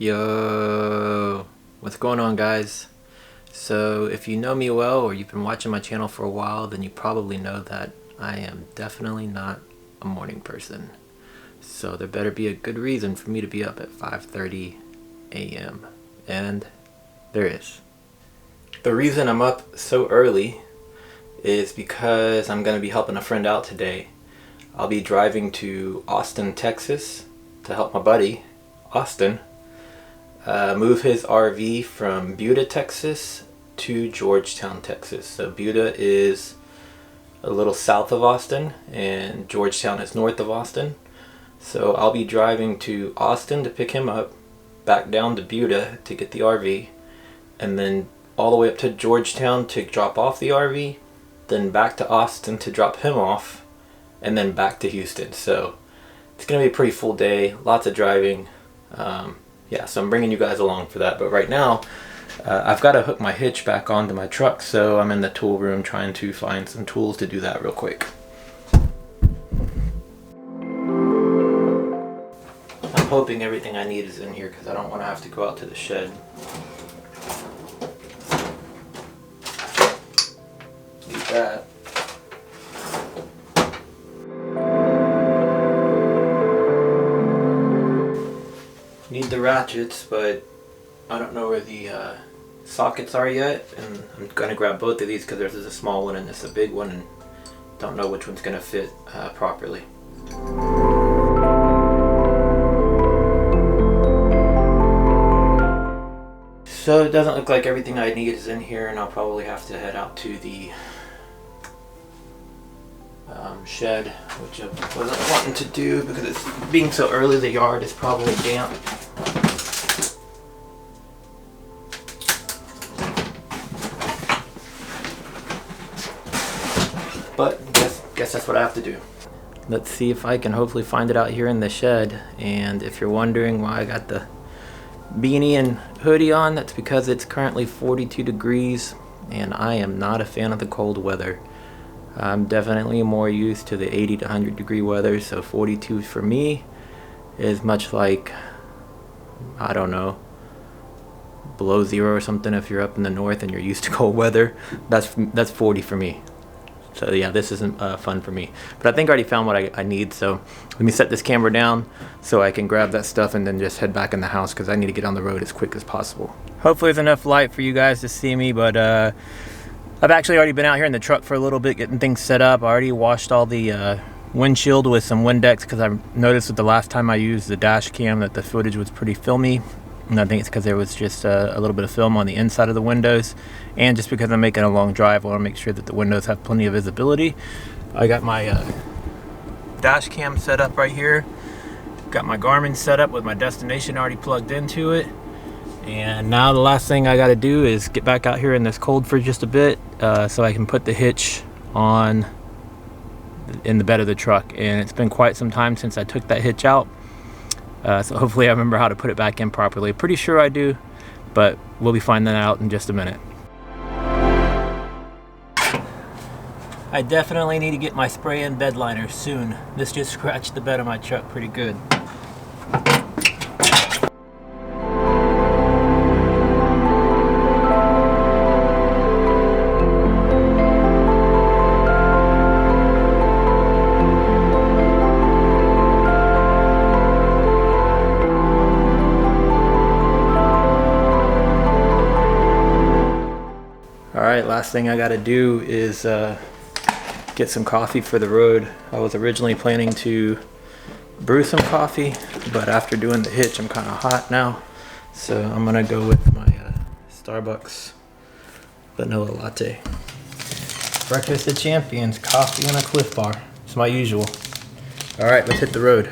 Yo, what's going on, guys? So if you know me well or you've been watching my channel for a while, then you probably know that I am definitely not a morning person. So there better be a good reason for me to be up at 5:30 a.m. and there is. The reason I'm up so early is because I'm going to be helping a friend out today. I'll be driving to Austin, Texas to help my buddy, Austin, move his RV from Buda, Texas to Georgetown, Texas. So Buda is a little south of Austin and Georgetown is north of Austin. So I'll be driving to Austin to pick him up, back down to Buda to get the RV, and then all the way up to Georgetown to drop off the RV, then back to Austin to drop him off, and then back to Houston. So it's going to be a pretty full day, lots of driving. Yeah, so I'm bringing you guys along for that. But right now, I've got to hook my hitch back onto my truck, so I'm in the tool room trying to find some tools to do that real quick. I'm hoping everything I need is in here because I don't want to have to go out to the shed. Need that. Need the ratchets, but I don't know where the sockets are yet, and I'm gonna grab both of these because there's a small one and this a big one, and don't know which one's gonna fit properly. So it doesn't look like everything I need is in here, and I'll probably have to head out to the shed, which I wasn't wanting to do because it's being so early. The yard is probably damp. But guess that's what I have to do. Let's see if I can hopefully find it out here in the shed. And if you're wondering why I got the beanie and hoodie on, that's because it's currently 42 degrees and I am not a fan of the cold weather. I'm definitely more used to the 80 to 100 degree weather, so 42 for me is much like, I don't know, below zero or something if you're up in the north and you're used to cold weather. That's 40 for me. So yeah, this isn't fun for me. But I think I already found what I need, so let me set this camera down so I can grab that stuff and then just head back in the house because I need to get on the road as quick as possible. Hopefully there's enough light for you guys to see me, but I've actually already been out here in the truck for a little bit getting things set up. I already washed all the windshield with some Windex because I noticed that the last time I used the dash cam that the footage was pretty filmy. And I think it's because there was just a little bit of film on the inside of the windows. And just because I'm making a long drive, I want to make sure that the windows have plenty of visibility. I got my dash cam set up right here. Got my Garmin set up with my destination already plugged into it. And now the last thing I got to do is get back out here in this cold for just a bit so I can put the hitch on in the bed of the truck. And it's been quite some time since I took that hitch out. So hopefully I remember how to put it back in properly. Pretty sure I do, but we'll be finding that out in just a minute. I definitely need to get my spray-in bed liner soon. This just scratched the bed of my truck pretty good. Alright, last thing I gotta do is get some coffee for the road. I was originally planning to brew some coffee, but after doing the hitch I'm kind of hot now, so I'm gonna go with my Starbucks vanilla latte. Breakfast of champions, coffee and a Cliff Bar. It's my usual. Alright, let's hit the road.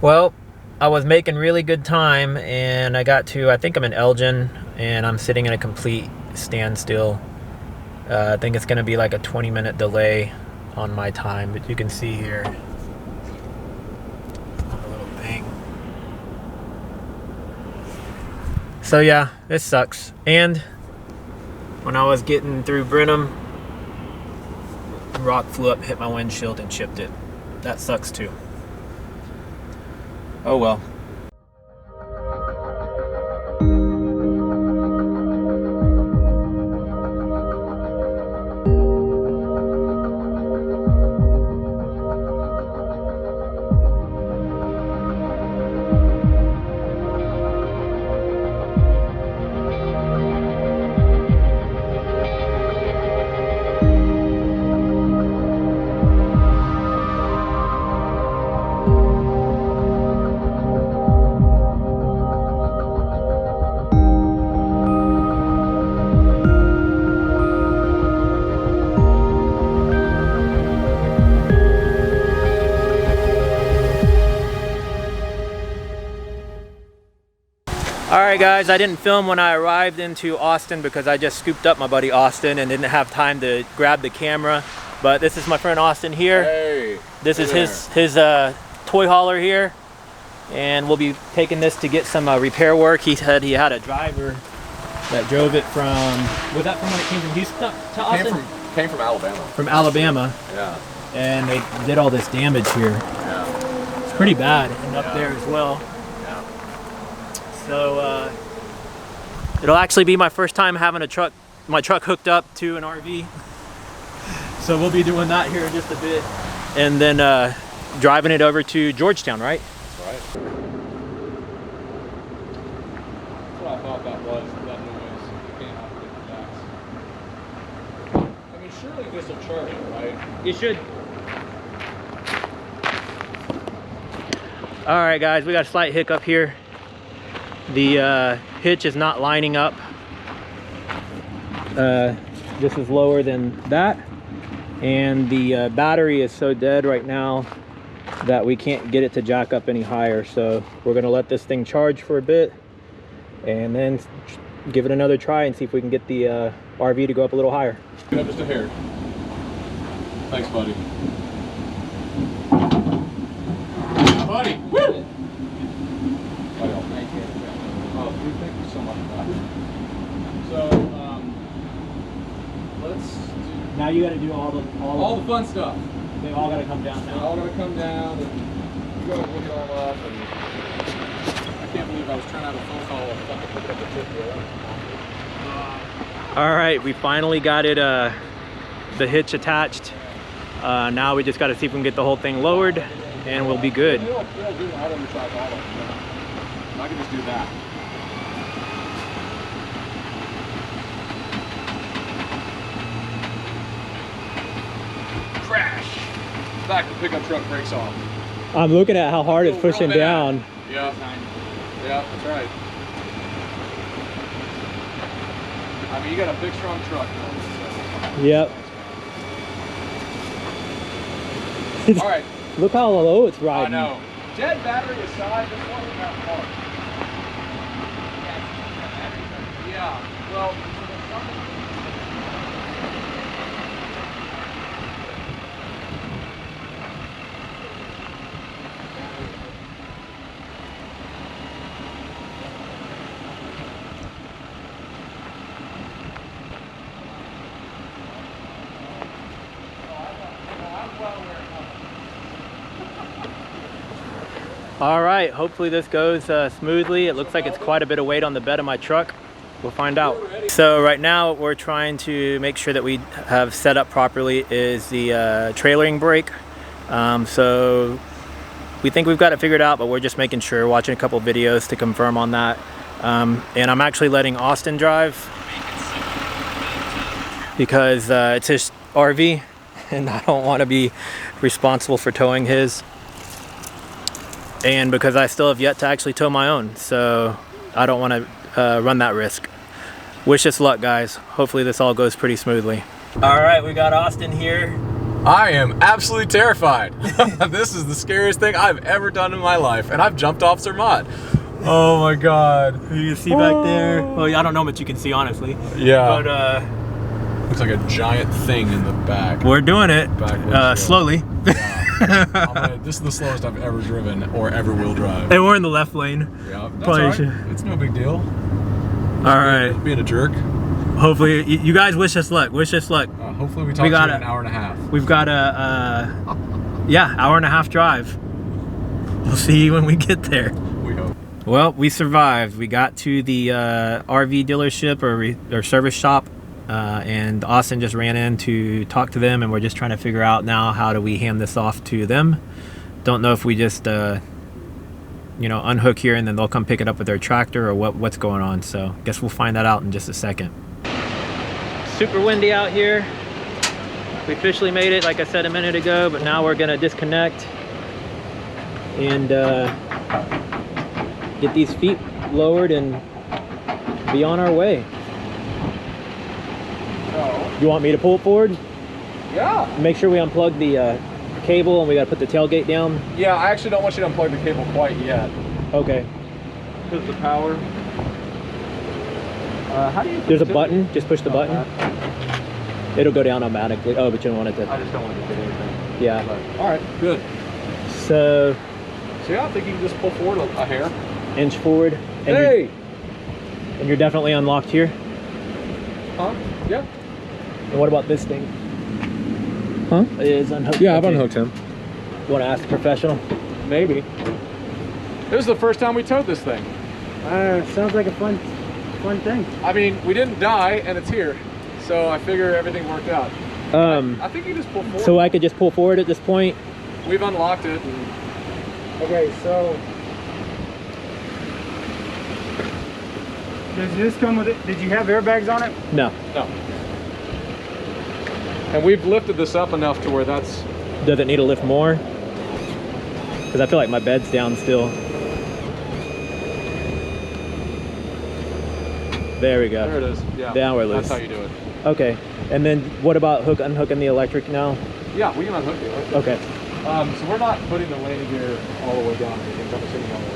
Well, I was making really good time and I got to, I think I'm in Elgin and I'm sitting in a complete standstill. I think it's gonna be like a 20-minute delay on my time, but you can see here a little thing. So yeah, this sucks. And when I was getting through Brenham, a rock flew up, hit my windshield and chipped it. That sucks too. Oh well. Alright guys, I didn't film when I arrived into Austin because I just scooped up my buddy Austin and didn't have time to grab the camera. But this is my friend Austin here. Hey, this is his toy hauler here. And we'll be taking this to get some repair work. He said he had a driver that drove it from, was that from when it came from Houston to Austin? Came from Alabama. From Alabama. Yeah. And they did all this damage here. Yeah. It's pretty bad, and up there as well. So it'll actually be my first time having my truck hooked up to an RV. So we'll be doing that here in just a bit, and then driving it over to Georgetown, right? That's right. That's what I thought that was. That noise came out of the backs. I mean, surely this will charge it, right? It should. All right, guys, we got a slight hiccup here. The hitch is not lining up. This is lower than that, and the battery is so dead right now that we can't get it to jack up any higher. So we're gonna let this thing charge for a bit and then give it another try and see if we can get the RV to go up a little higher. Get up just a hair. Thanks, buddy. Buddy, woo! Thank you so much. So, let's do... Now you got to do all the fun stuff. They all got to come down now. They all got to come down, and you got to look it all up. And I can't believe I was trying to have a phone call and fucking pick up the tip here. All right, we finally got it, the hitch attached. Now we just got to see if we can get the whole thing lowered, and we'll be good. They'll do auto retract all of them. I can just do that. Crash! Back the pickup truck brakes off. I'm looking at how hard it's pushing down. Yeah, that's right. I mean, you got a big, strong truck. Yep. All right. Look how low it's riding. I know. Dead battery aside, this wasn't that hard. Yeah. Well. All right, hopefully this goes smoothly. It looks like it's quite a bit of weight on the bed of my truck. We'll find out. So right now what we're trying to make sure that we have set up properly is the trailering brake. So we think we've got it figured out, but we're just making sure, watching a couple videos to confirm on that. And I'm actually letting Austin drive because it's his RV and I don't want to be responsible for towing his. And because I still have yet to actually tow my own, so I don't want to run that risk. Wish us luck, guys. Hopefully this all goes pretty smoothly. All right, we got Austin here. I am absolutely terrified. This is the scariest thing I've ever done in my life, and I've jumped off Zermatt. Oh my God. You can see back there. Well, I don't know what you can see, honestly. Yeah. But looks like a giant thing in the back. we're doing it slowly. Yeah. This is the slowest I've ever driven or ever wheel drive. And we're in the left lane. Yeah, that's all right. It's no big deal. All right. Being a jerk. Hopefully, you guys wish us luck. Wish us luck. Hopefully we talk to you in an hour and a half. We've got a, hour and a half drive. We'll see you when we get there. We hope. Well, we survived. We got to the RV dealership or service shop, and Austin just ran in to talk to them, and we're just trying to figure out now how do we hand this off to them. Don't know if we just unhook here and then they'll come pick it up with their tractor or what's going on. So guess we'll find that out in just a second. Super windy out here. We officially made it, like I said a minute ago, but now we're gonna disconnect and get these feet lowered and be on our way. So, You want me to pull it forward? yeah. Make sure we unplug the cable, and we gotta put the tailgate down. Yeah, I actually don't want you to unplug the cable quite yet. Okay. Because the power. How do you? There's a button. Just push the button. It'll go down automatically. Oh, but you don't want it to. I just don't want to hit anything. Yeah. But, all right, good. So. So yeah, I think you can just pull forward a hair. Inch forward. And Hey. You're definitely unlocked here. Huh? Yeah. And what about this thing? Huh? It is unhooked. Yeah, I've Okay. unhooked him. You want to ask a professional? Maybe. This is the first time we towed this thing. Sounds like a fun thing. I mean, we didn't die, and it's here. So I figure everything worked out. I think you just pull forward. So I could just pull forward at this point. We've unlocked it. And Okay, so does this come with it? Did you have airbags on it? No. no. And we've lifted this up enough to where that's. Does it need to lift more? Because I feel like my bed's down still. There we go. There it is. Yeah. Now we're loose. That's how you do it. Okay. And then what about unhooking the electric now? Yeah, we can unhook it. Okay. So we're not putting the landing gear all the way down. I'm assuming all the way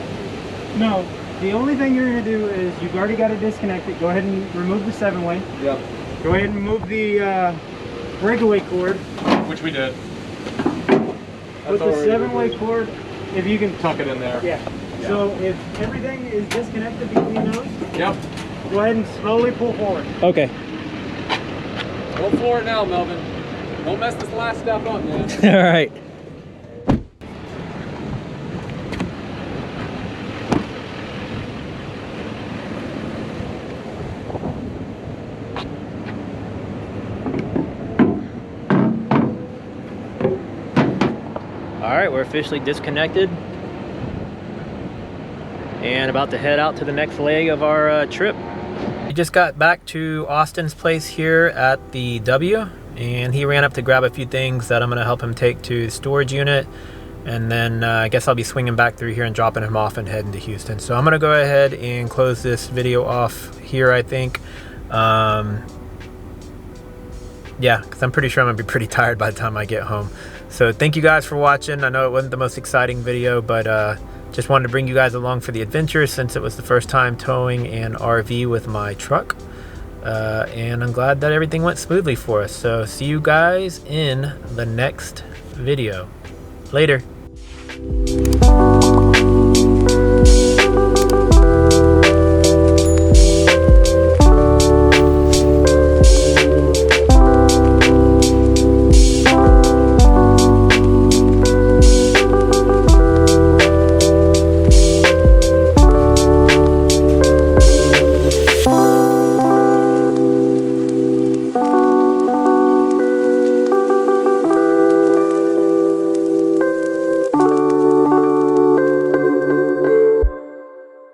down. No. The only thing you're going to do is you've already got it disconnected. Go ahead and remove the 7-way. Yep. Go ahead and remove the breakaway cord. Which we did. With the 7-way cord, if you can tuck it in there. Yeah. So if everything is disconnected between those, Yep. go ahead and slowly pull forward. Okay. Go for it now, Melvin. Don't mess this last step up, man. All right. All right, we're officially disconnected and about to head out to the next leg of our trip. We just got back to Austin's place here at the W, and he ran up to grab a few things that I'm gonna help him take to the storage unit, and then I guess I'll be swinging back through here and dropping him off and heading to Houston. So I'm gonna go ahead and close this video off here, I think. Yeah, because I'm pretty sure I'm gonna be pretty tired by the time I get home. So thank you guys for watching. I know it wasn't the most exciting video, but just wanted to bring you guys along for the adventure since it was the first time towing an RV with my truck. And I'm glad that everything went smoothly for us. So see you guys in the next video. Later.